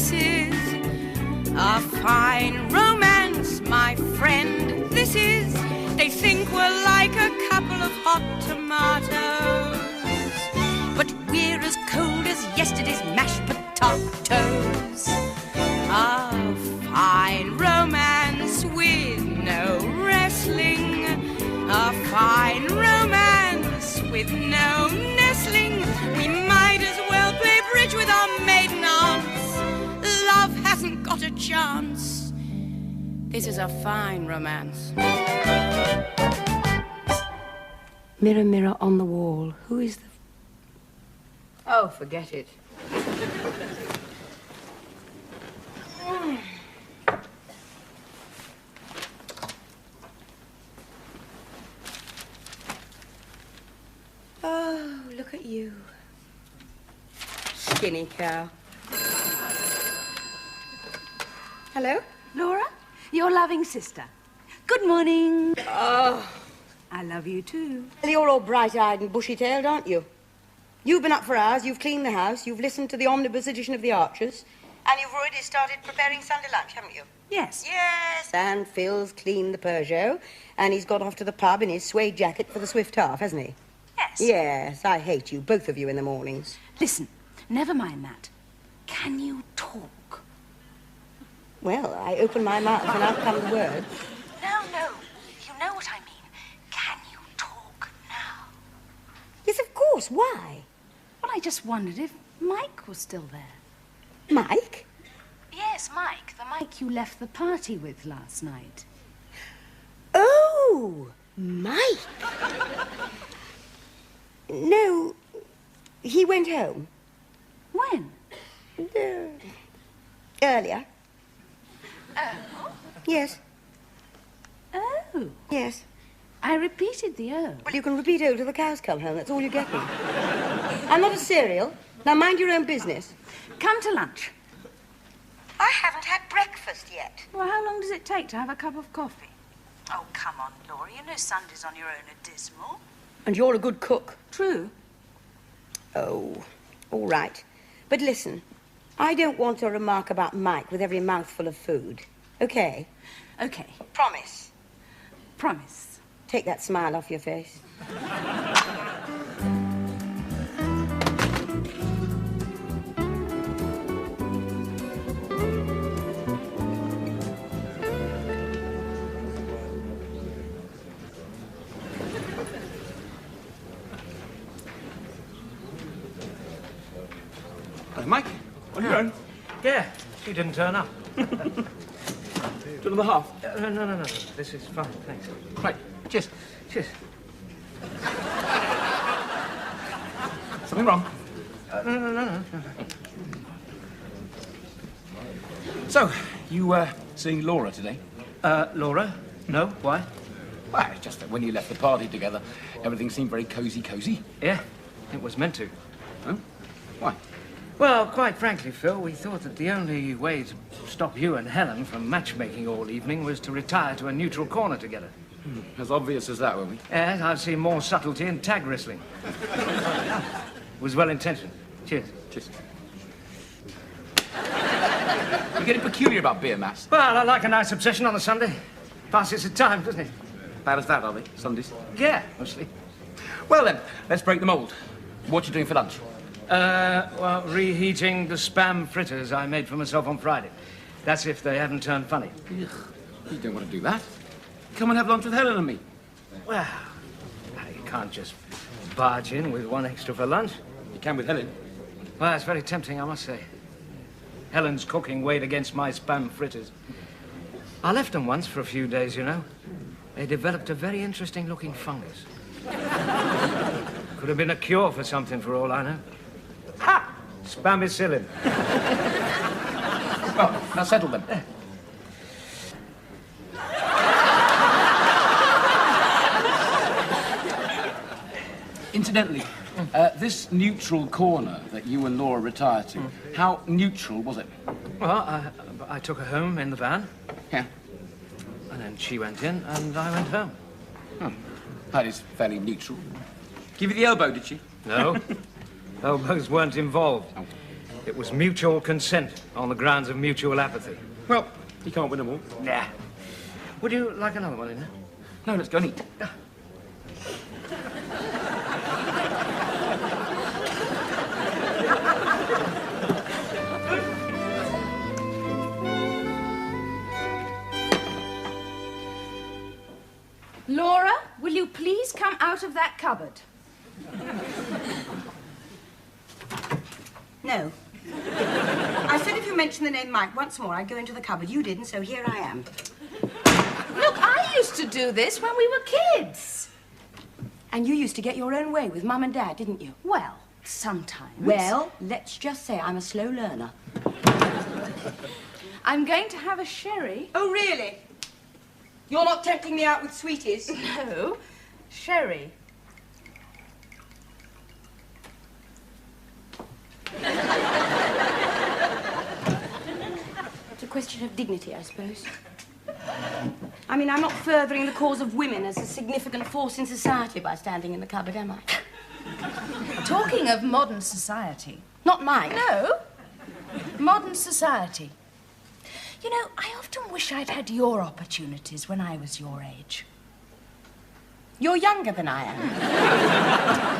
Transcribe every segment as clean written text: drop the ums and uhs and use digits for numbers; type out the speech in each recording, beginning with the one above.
this is a fine romance, my friend, this is. They think we're like a couple of hot tomatoes, but we're as cold as yesterday's mashed potatoes. A fine romance with no wrestling, a fine romance with no nestling. We might as well play bridge with our maiden aunts. Love hasn't got a chance. This is a fine romance. Mirror, mirror on the wall, who is the... Oh, forget it. Oh, look at you. Skinny cow. Hello? Laura, your loving sister. Good morning. Oh. I love you too. You're all bright-eyed and bushy-tailed, aren't you? You've been up for hours, you've cleaned the house, you've listened to the omnibus edition of The Archers, and you've already started preparing Sunday lunch, haven't you? Yes. Yes. And Phil's cleaned the Peugeot, and he's got off to the pub in his suede jacket for the Swift Half, hasn't he? Yes. Yes, I hate you, both of you, in the mornings. Listen, never mind that. Can you talk? Well, I open my mouth and out come the words. No, you know what I mean. Can you talk now? Yes, of course. Why? Well, I just wondered if Mike was still there. Mike? Yes, Mike. The Mike you left the party with last night. Oh, Mike. No, he went home. When? Earlier. Oh? Yes. Oh. Yes. I repeated the oh. Well, you can repeat oh till the cows come home. That's all you get me. I'm not a cereal. Now mind your own business. Come to lunch. I haven't had breakfast yet. Well, how long does it take to have a cup of coffee? Oh, come on, Laura. You know Sundays on your own are dismal. And you're a good cook. True. Oh, all right. But listen, I don't want to remark about Mike with every mouthful of food. Okay? Okay. Promise. Promise. Take that smile off your face. Mike, on your own? Yeah, she didn't turn up. 2.5? No. This is fine, thanks. Right, cheers. Cheers. Something wrong? No. So, you, seeing Laura today? Laura? No, why? Well, it's just that when you left the party together, everything seemed very cosy. Yeah, it was meant to. Oh? Why? Well, quite frankly, Phil, we thought that the only way to stop you and Helen from matchmaking all evening was to retire to a neutral corner together. As obvious as that, were we? Yes, I've seen more subtlety in tag wrestling. It was well-intentioned. Cheers. Cheers. You're getting peculiar about beer, Matt. Well, I like a nice obsession on a Sunday. Passes the time, doesn't it? Bad as that, are they? Sundays? Yeah, mostly. Well, then, let's break the mould. What you doing for lunch? Well, reheating the spam fritters I made for myself on Friday. That's if they haven't turned funny. Ugh, you don't want to do that. Come and have lunch with Helen and me. Well, you can't just barge in with one extra for lunch. You can with Helen. Well, it's very tempting, I must say. Helen's cooking weighed against my spam fritters. I left them once for a few days, you know. They developed a very interesting-looking fungus. Could have been a cure for something, for all I know. Ha! Spamicillin. Well, now settle them. Incidentally, this neutral corner that you and Laura retired to, how neutral was it? Well, I took her home in the van. Yeah. And then she went in, and I went home. That is fairly neutral. Give you the elbow, did she? No. Elbows weren't involved. Oh. It was mutual consent on the grounds of mutual apathy. Well, you can't win them all. Nah. Would you like another one in there? No, let's go and eat. Laura, will you please come out of that cupboard? No. I said if you mention the name Mike once more, I'd go into the cupboard. You didn't, so here I am. Look, I used to do this when we were kids. And you used to get your own way with Mum and Dad, didn't you? Well, sometimes. Well, let's just say I'm a slow learner. I'm going to have a sherry. Oh, really? You're not tempting me out with sweeties? No, sherry. It's a question of dignity, I suppose. I mean, I'm not furthering the cause of women as a significant force in society by standing in the cupboard, am I? Talking of modern society. Not mine. No, modern society. You know, I often wish I'd had your opportunities when I was your age. You're younger than I am.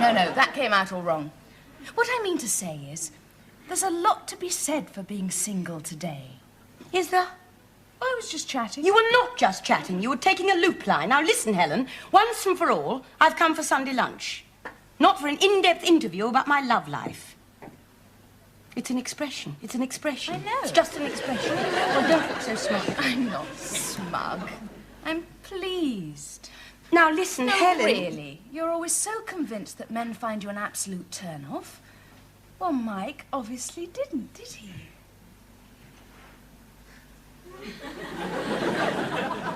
No, that came out all wrong. What I mean to say is, there's a lot to be said for being single today. Is there? I was just chatting. You were not just chatting. You were taking a loop line. Now, listen, Helen. Once and for all, I've come for Sunday lunch. Not for an in-depth interview about my love life. It's an expression. It's an expression. I know. It's just an expression. Well, don't look so smug. I'm not smug. I'm pleased. Now, listen, No, Helen. really. You're always so convinced that men find you an absolute turn-off. Well, Mike obviously didn't, did he?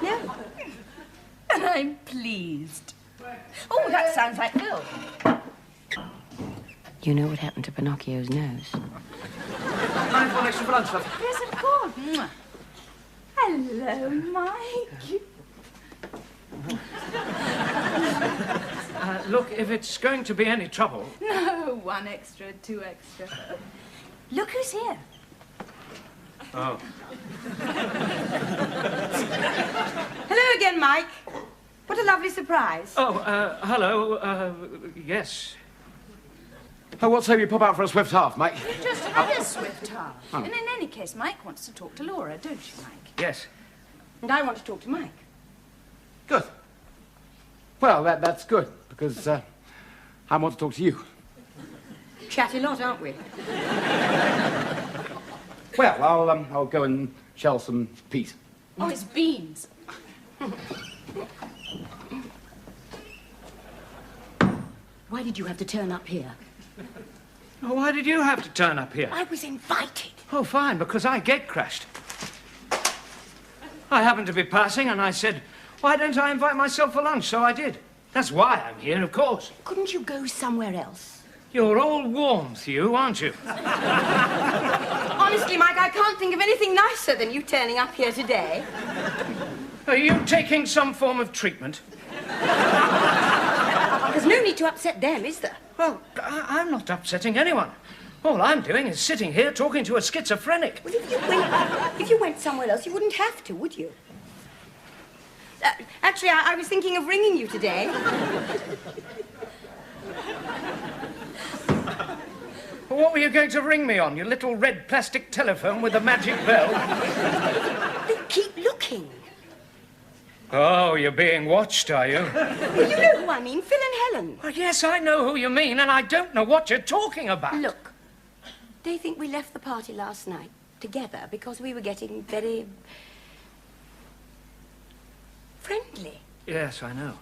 No. And I'm pleased. Oh, that sounds like Bill. You know what happened to Pinocchio's nose? Mind one extra for lunch, love? Yes, of course. Mwah. Hello, Mike. Look, if it's going to be any trouble... No, 1 extra, 2 extra. Look who's here. Oh. Hello again, Mike. What a lovely surprise. Oh, hello, yes. Oh, what say we pop out for a swift half, mate? We've just had a swift half. And in any case, Mike wants to talk to Laura, don't you, Mike? Yes. And I want to talk to Mike. Good. Well, that's good, because I want to talk to you. Chatty lot, aren't we? Well, I'll go and shell some peas. Oh, it's beans. Why did you have to turn up here? Oh, why did you have to turn up here? I was invited. Oh, fine, because I gate crashed. I happened to be passing, and I said, why don't I invite myself for lunch? So I did. That's why I'm here, of course. Couldn't you go somewhere else? You're all warmth, you, aren't you? Honestly, Mike, I can't think of anything nicer than you turning up here today. Are you taking some form of treatment? There's no need to upset them, is there? Well, I'm not upsetting anyone. All I'm doing is sitting here talking to a schizophrenic. Well, if you went somewhere else, you wouldn't have to, would you? Actually, I was thinking of ringing you today. What were you going to ring me on? Your little red plastic telephone with a magic bell? Keep looking. Oh, you're being watched, are you? Well, you know who I mean, Phil and Helen. Oh, yes, I know who you mean, and I don't know what you're talking about. Look, they think we left the party last night together because we were getting very friendly. Yes, I know.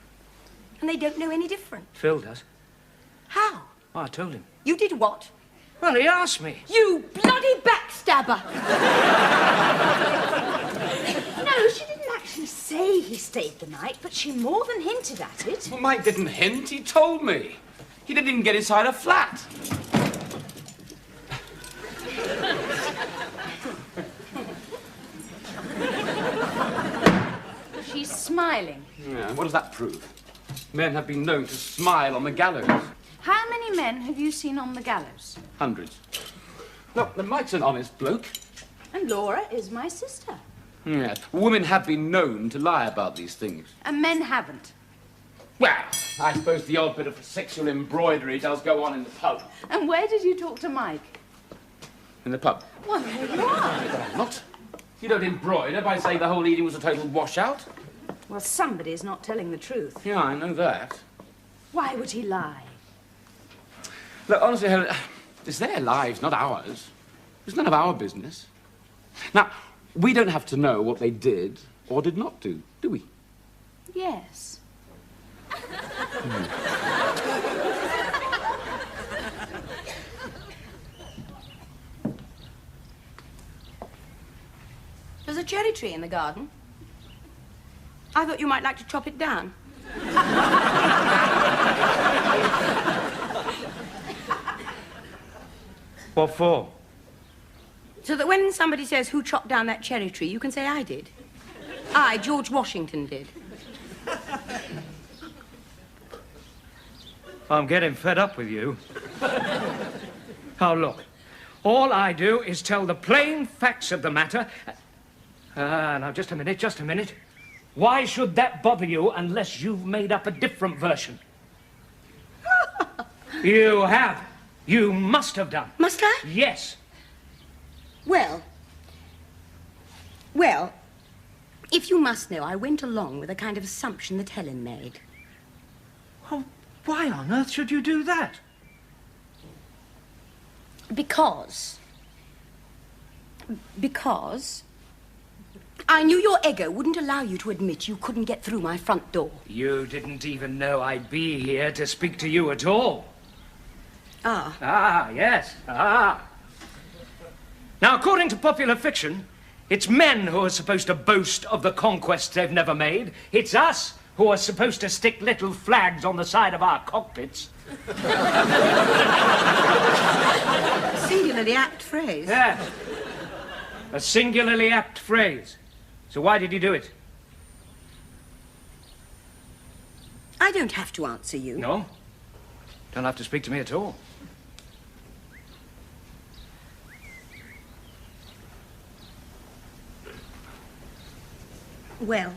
And they don't know any different. Phil does. How? Oh, I told him. You did what? Well, he asked me. You bloody backstabber! No, she didn't actually say he stayed the night, but she more than hinted at it. Well, Mike didn't hint, he told me. He didn't even get inside a flat. She's smiling. Yeah, what does that prove? Men have been known to smile on the gallows. How many men have you seen on the gallows? Hundreds. Look, Mike's an honest bloke. And Laura is my sister. Yes. Women have been known to lie about these things. And men haven't. Well, I suppose the odd bit of sexual embroidery does go on in the pub. And where did you talk to Mike? In the pub? Well, there you are. But I'm not. You don't embroider by saying the whole evening was a total washout. Well, somebody's not telling the truth. Yeah, I know that. Why would he lie? Look, honestly, Helen, it's their lives, not ours. It's none of our business. Now, we don't have to know what they did or did not do, do we? Yes. There's a cherry tree in the garden. I thought you might like to chop it down. What for? So that when somebody says, who chopped down that cherry tree, you can say, I did. I, George Washington, did. I'm getting fed up with you. Now, look. All I do is tell the plain facts of the matter. Now, just a minute. Why should that bother you unless you've made up a different version? You have. You must have done. Must I? Yes. Well, if you must know, I went along with a kind of assumption that Helen made. Well, why on earth should you do that? Because I knew your ego wouldn't allow you to admit you couldn't get through my front door. You didn't even know I'd be here to speak to you at all. Ah. Ah, yes. Ah. Now, according to popular fiction, it's men who are supposed to boast of the conquests they've never made. It's us who are supposed to stick little flags on the side of our cockpits. Singularly apt phrase. Yeah. A singularly apt phrase. So why did you do it? I don't have to answer you. No. Don't have to speak to me at all. Well,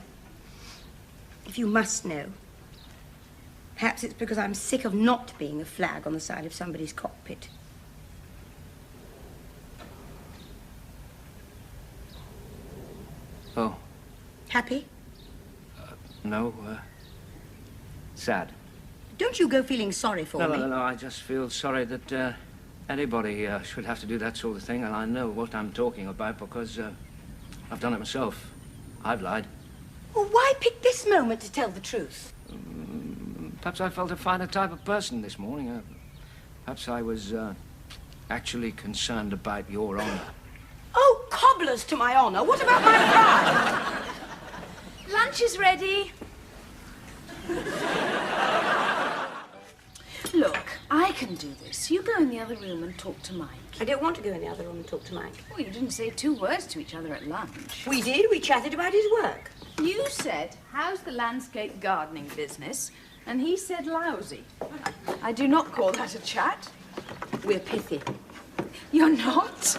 if you must know, perhaps it's because I'm sick of not being a flag on the side of somebody's cockpit. Oh. Happy? No, sad. Don't you go feeling sorry for me. No, I just feel sorry that anybody should have to do that sort of thing, and I know what I'm talking about because I've done it myself. I've lied. Well, why pick this moment to tell the truth? Perhaps I felt a finer type of person this morning. Perhaps I was actually concerned about your honor. Oh, cobblers to my honor. What about my pride? Lunch is ready. Look, I can do this. You go in the other room and talk to Mike. I don't want to go in the other room and talk to Mike. Well, you didn't say 2 words to each other at lunch. We did. We chatted about his work. You said, how's the landscape gardening business? And he said lousy. I do not call that a chat. We're pithy. You're not.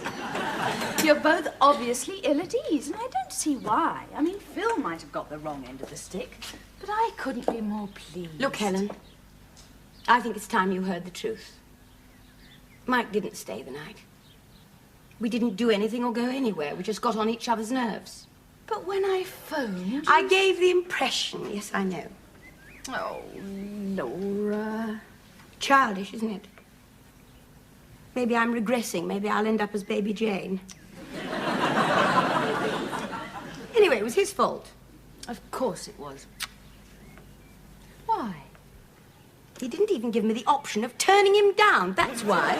You're both obviously ill at ease, and I don't see why. I mean, Phil might have got the wrong end of the stick, but I couldn't be more pleased. Look, Helen, I think it's time you heard the truth. Mike didn't stay the night. We didn't do anything or go anywhere. We just got on each other's nerves. But when I phoned... I gave the impression. Yes, I know. Oh, Laura. Childish, isn't it? Maybe I'm regressing. Maybe I'll end up as Baby Jane. Anyway, it was his fault. Of course it was. Why? He didn't even give me the option of turning him down. That's why.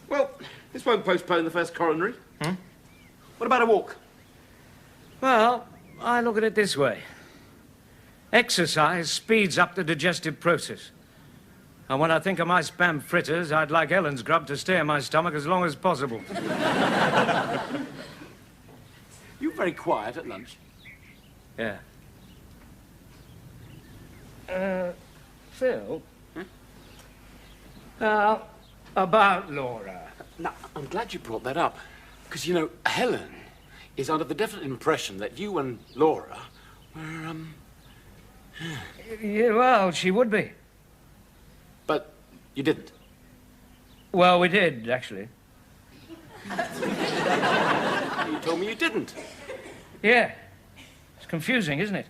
Well, this won't postpone the first coronary. What about a walk? Well, I look at it this way. Exercise speeds up the digestive process. And when I think of my spam fritters, I'd like Ellen's grub to stay in my stomach as long as possible. You were very quiet at lunch. Yeah. Phil? About Laura. Now, I'm glad you brought that up. Because, you know, Helen is under the definite impression that you and Laura were, Yeah, well, she would be. But you didn't. Well, we did, actually. You told me you didn't. Yeah. It's confusing, isn't it?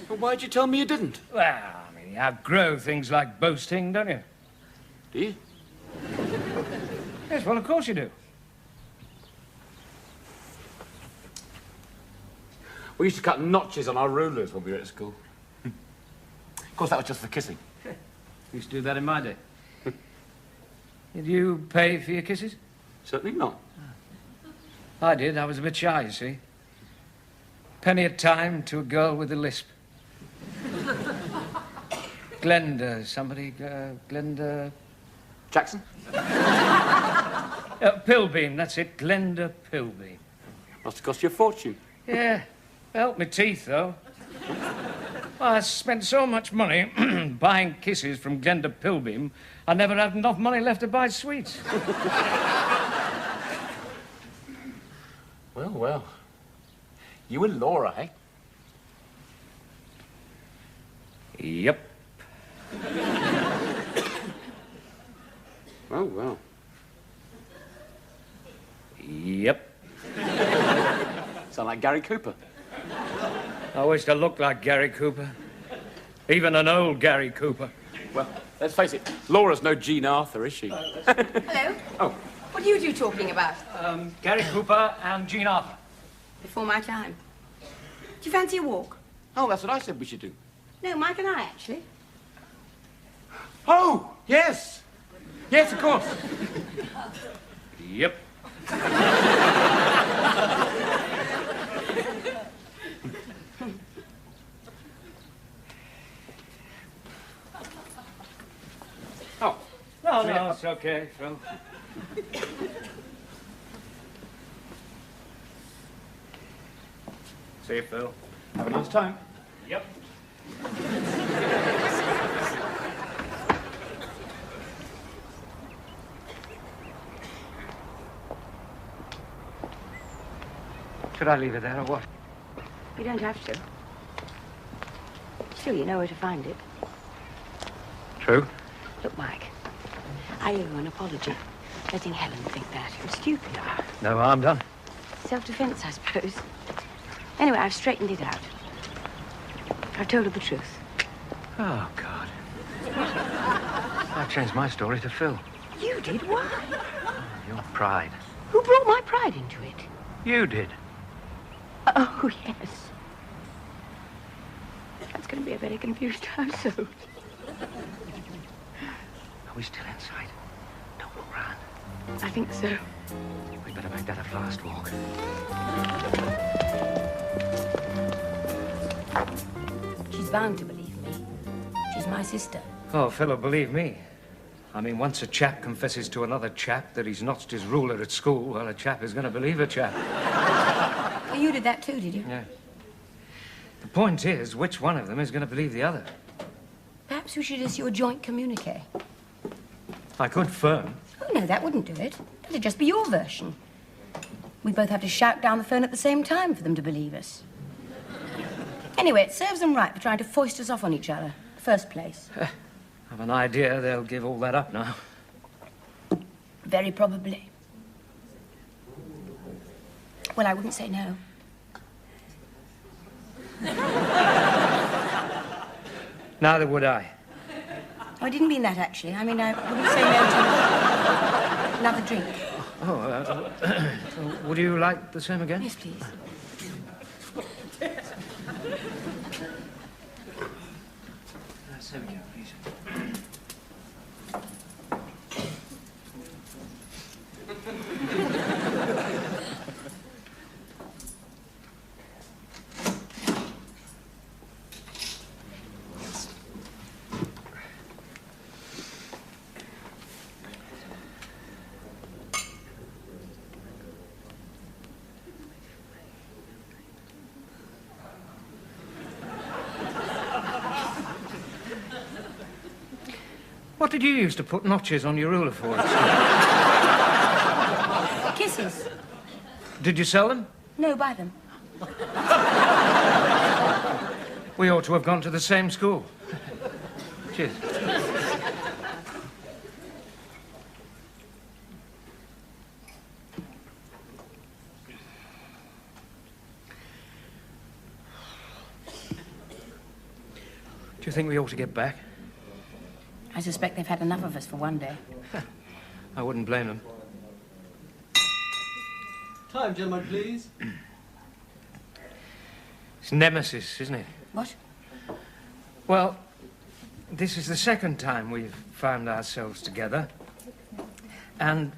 Well, why'd you tell me you didn't? Well, I mean, you outgrow things like boasting, don't you? Do you? Yes, well, of course you do. We used to cut notches on our rulers when we were at school. Of course, that was just for kissing. Used to do that in my day. Did you pay for your kisses? Certainly not. I did. I was a bit shy, you see. Penny a time to a girl with a lisp. Glenda, somebody, Glenda... Jackson? Pilbeam, that's it. Glenda Pilbeam. Must have cost you a fortune. Yeah. Helped me teeth, though. I spent so much money buying kisses from Glenda Pilbeam, I never had enough money left to buy sweets. Well, well. You and Laura, eh? Yep. Oh, well. Yep. Sound like Gary Cooper. I wish I looked like Gary Cooper. Even an old Gary Cooper. Well, let's face it, Laura's no Jean Arthur, is she? Hello? Oh. What are you two talking about? Gary Cooper and Jean Arthur. Before my time. Do you fancy a walk? Oh, that's what I said we should do. No, Mike and I, actually. Oh, yes. Yes, of course. Yep. Oh. No, it's okay, Phil. See you, Phil. Have a nice time. Yep. Should I leave it there or what? You don't have to. Still, you know where to find it. True. Look, Mike, I owe you an apology. Letting Helen think that. It was stupid. No harm done. Self-defense, I suppose. Anyway, I've straightened it out. I've told her the truth. Oh, God. I've changed my story to Phil. You did? Why? Your pride. Who brought my pride into it? You did. Oh, yes. That's going to be a very confused household. Are we still inside? Don't look round. I think so. We'd better make that a fast walk. She's bound to believe me. She's my sister. Oh, Philip, believe me. I mean, once a chap confesses to another chap that he's notched his ruler at school, well, a chap is going to believe a chap. Oh, you did that too, did you? Yeah. The point is, which one of them is going to believe the other? Perhaps we should issue a joint communique. I could phone. Oh, no, that wouldn't do it. That'd just be your version. We'd both have to shout down the phone at the same time for them to believe us. Anyway, it serves them right for trying to foist us off on each other. First place. I've an idea they'll give all that up now. Very probably. Well, I wouldn't say no. Neither would I. Oh, I didn't mean that, actually. I mean, I wouldn't say no to another drink. Oh, would you like the same again? Yes, please. There we go, please. What did you use to put notches on your ruler for? Kisses. Did you sell them? No, buy them. We ought to have gone to the same school. Cheers. Do you think we ought to get back? I suspect they've had enough of us for one day. I wouldn't blame them. Time, gentlemen, please. It's Nemesis, isn't it? What? Well, this is the second time we've found ourselves together. And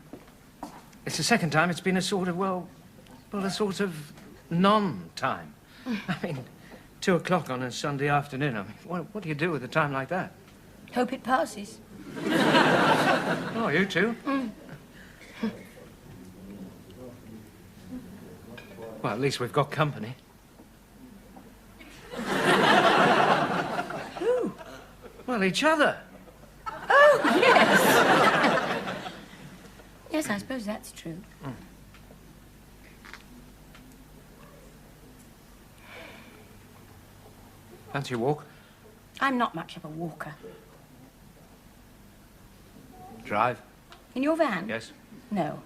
it's the second time it's been a sort of, well, a sort of non-time. I mean, 2 o'clock on a Sunday afternoon. I mean, what do you do with a time like that? Hope it passes. Oh, you too? Well, at least we've got company. Who? Well, each other. Oh, yes. Yes, I suppose that's true. Fancy a walk? I'm not much of a walker. Drive? In your van? Yes. No.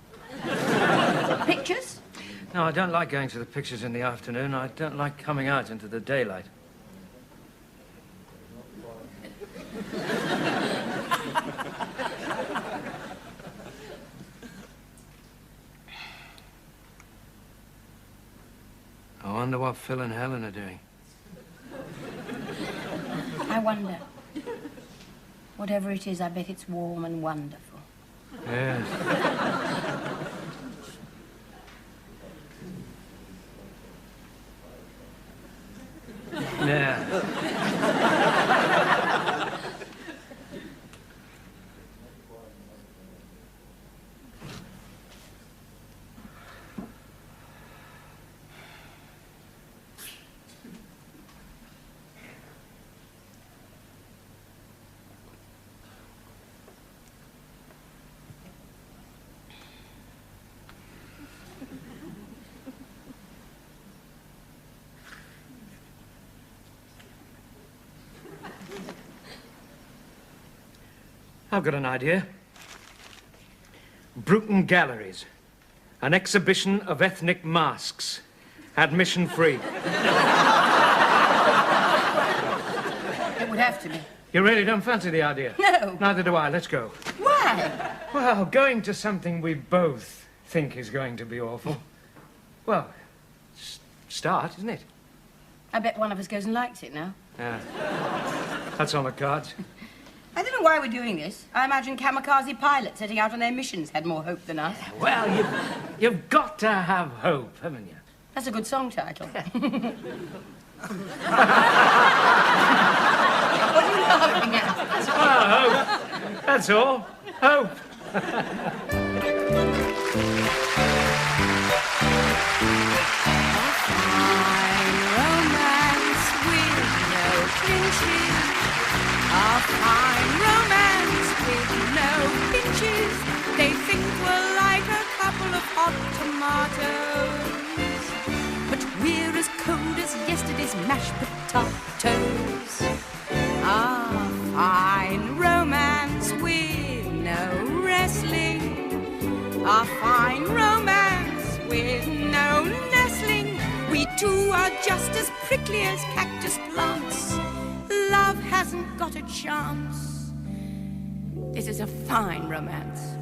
Pictures? No, I don't like going to the pictures in the afternoon. I don't like coming out into the daylight. I wonder what Phil and Helen are doing. I wonder. Whatever it is, I bet it's warm and wonderful. Yes. Yeah. I've got an idea. Bruton Galleries. An exhibition of ethnic masks. Admission free. It would have to be. You really don't fancy the idea? No. Neither do I. Let's go. Why? Well, going to something we both think is going to be awful. Well, start, isn't it? I bet one of us goes and likes it now. Yeah. That's on the cards. I don't know why we're doing this. I imagine kamikaze pilots setting out on their missions had more hope than us. Well, you've got to have hope, haven't you? That's a good song title. What are you laughing at? Well, hope. That's all. Hope. A fine romance with no pinches. They think we're like a couple of hot tomatoes, but we're as cold as yesterday's mashed potatoes. A fine romance with no wrestling. A fine romance with no nestling. We two are just as prickly as cactus plants. Love hasn't got a chance. This is a fine romance.